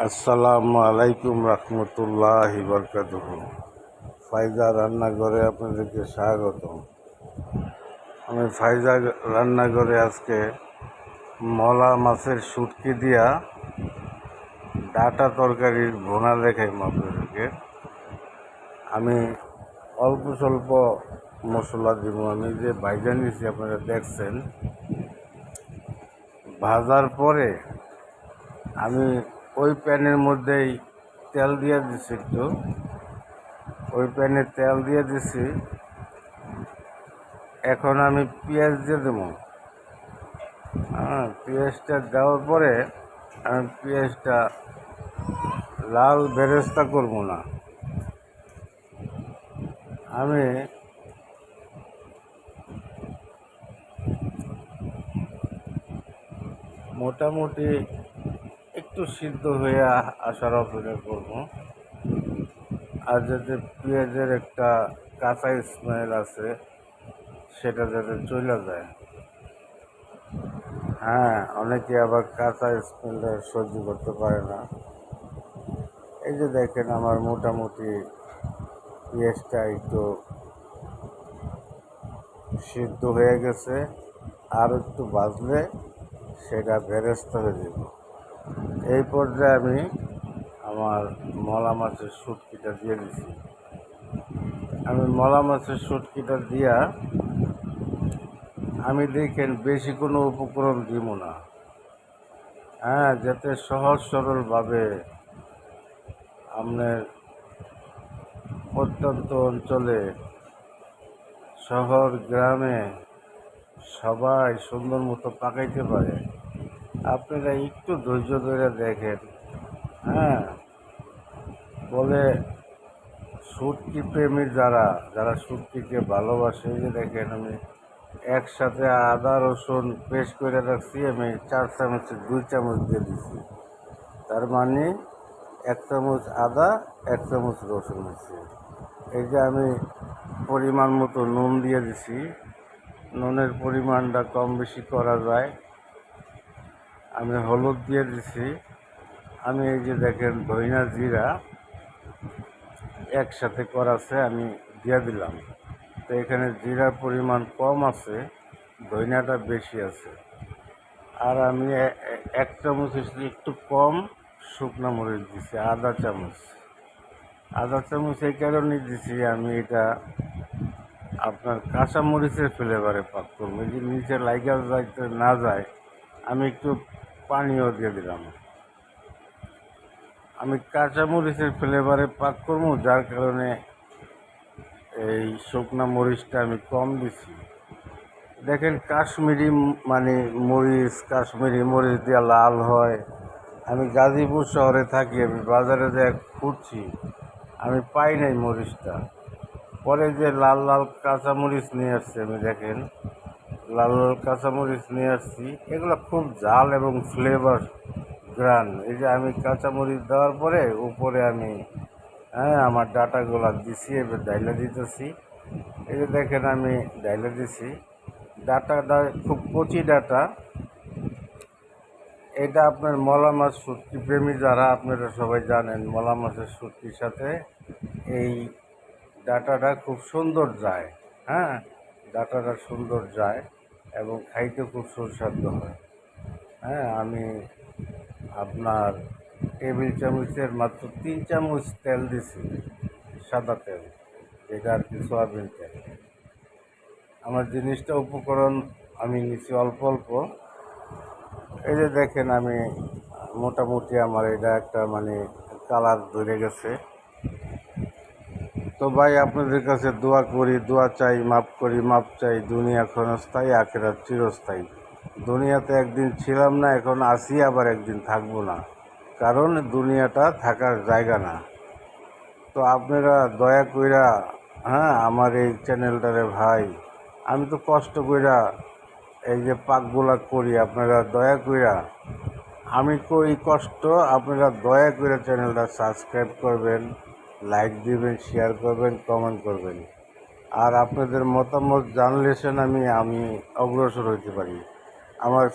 আসসালামু আলাইকুম রহমতুল্লাহি বরকাতুহু। ফায়জা রান্নাঘরে আপনাদেরকে স্বাগতম। আমি ফায়জা রান্নাঘরে আজকে মলা মাছের শুটকি দিয়া ডাটা তরকারির ভুনা দেখাইম আপনাদেরকে। আমি অল্প স্বল্প মশলা দিব। আমি যে ভাইজা নিয়েছি আপনারা দেখছেন। ভাজার পরে আমি ওই প্যানের মধ্যেই তেল দিয়ে দিচ্ছি, একটু ওই প্যানে তেল দিয়ে দিছি। এখন আমি পেঁয়াজ দিয়ে দেবো। পেঁয়াজটা দেওয়ার পরে আমি পেঁয়াজটা লাল বেরেস্তা করব না, আমি মোটামুটি একটু সিদ্ধ হয়ে আসার অপেক্ষা করব। আর যাতে পেঁয়াজের একটা কাঁচা স্মেল আছে সেটা যাতে চলে যায়। অনেকে আবার কাঁচা স্মেলটা সহ্য করতে পারে না। এই যে দেখেন আমার মোটামুটি পেঁয়াজটা একটু সিদ্ধ হয়ে গেছে, আর একটু ভাজলে সেটা বেরেস্তা হয়ে যাবে। এই পর্যায়ে আমি আমার মলা মাছের শুটকিটা দিয়ে দিছি। আমি মলা মাছের শুটকিটা দিয়া আমি দেখেন বেশি কোনো উপকরণ দিব না, যাতে সহজ সরলভাবে আপনার প্রত্যন্ত অঞ্চলে শহর গ্রামে সবাই সুন্দর মতো পাকাইতে পারে। আপনারা একটু ধৈর্য ধরে দেখেন। বলে শুটকি প্রেমী যারা যারা শুটকিকে ভালোবাসে, যে দেখেন আমি একসাথে আদা রসুন পেস্ট করে রাখছি, আমি 4 চামচে 2 চামচ দিয়ে দিচ্ছি। তার মানে 1 চামচ আদা 1 চামচ রসুন দিচ্ছি। এই যে আমি পরিমাণ মতো নুন দিয়ে দিছি। নুনের পরিমাণটা কম বেশি করা যায়। আমি হলুদ দিয়ে দিছি। আমি এই যে দেখেন ধইনা জিরা একসাথে করাছে, আমি দিয়ে দিলাম। তো এখানে জিরার পরিমাণ কম আছে, ধইনাটা বেশি আছে। আর আমি 1 চামচ একটু কম শুকনো মরিচ দিছি, আধা চামচ এই কারণে দিছি, আমি এটা আপনার কাঁচা মরিচের ফ্লেভারে পাক করবো। এই যে নিচে লাইগা যাইতে না যায়, আমি একটু পানিও দিয়ে দিলাম। আমি কাঁচা মরিচের ফ্লেভারে পাক করবো, যার কারণে এই শুকনো মরিচটা আমি কম দিছি। দেখেন কাশ্মীরি কাশ্মীরি মরিচ দিয়ে লাল হয়। আমি গাজীপুর শহরে থাকি, আমি বাজারে যে খুঁজছি আমি পাই নাই মরিচটা। পরে যে লাল লাল কাঁচামরিচ নিয়ে আসছি, আমি দেখেন লাল লাল কাঁচামরিচ নিয়ে আসছি, এগুলো খুব ঝাল এবং ফ্লেভার গ্রান। এই যে আমি কাঁচামরিচ দেওয়ার পরে উপরে আমি আমার ডাটাগুলা দিছি, এবার ডাইলা দিতেছি। এই যে দেখেন আমি ডাইলা দিছি। ডাটাটা খুব কচি ডাটা। এটা আপনার মলা মাছ শুটকি প্রেমী যারা, আপনারা সবাই জানেন মলা মাছের শুটকির সাথে এই ডাটাটা খুব সুন্দর যায়। ডাটাটা সুন্দর যায় এবং খাইতে খুব সুস্বাদু হয়। আমি আপনার টেবিল চামচের মাত্র 3 চামচ তেল দিছি, সাদা তেল, যেটা আর কি সয়াবিন তেল। আমার জিনিসটা উপকরণ আমি নিচ্ছি অল্প অল্প। এই যে দেখেন আমি মোটামুটি আমার এটা একটা কালার ধরে গেছে। তো ভাই আপনাদের কাছে দোয়া করি, দোয়া চাই, মাপ করি, মাপ চাই। দুনিয়া ক্ষণস্থায়ী, আখেরাত চিরস্থায়ী। দুনিয়াতে একদিন ছিলাম না, এখন আসি, আবার একদিন থাকবো না, কারণ দুনিয়াটা থাকার জায়গা না। তো আপনারা দয়া কইরা আমার এই চ্যানেলটারে ভাই, আমি তো কষ্ট কইরা এই যে পাকগুলা করি, আপনারা দয়া কইরা, আমি করি কষ্ট, আপনারা দয়া করে চ্যানেলটা সাবস্ক্রাইব করবেন, লাইক দিবেন, শেয়ার করবেন, কমেন্ট করবেন। আর আপনাদের মতামত জানলে আমি অগ্রসর হইতে পারি। আমার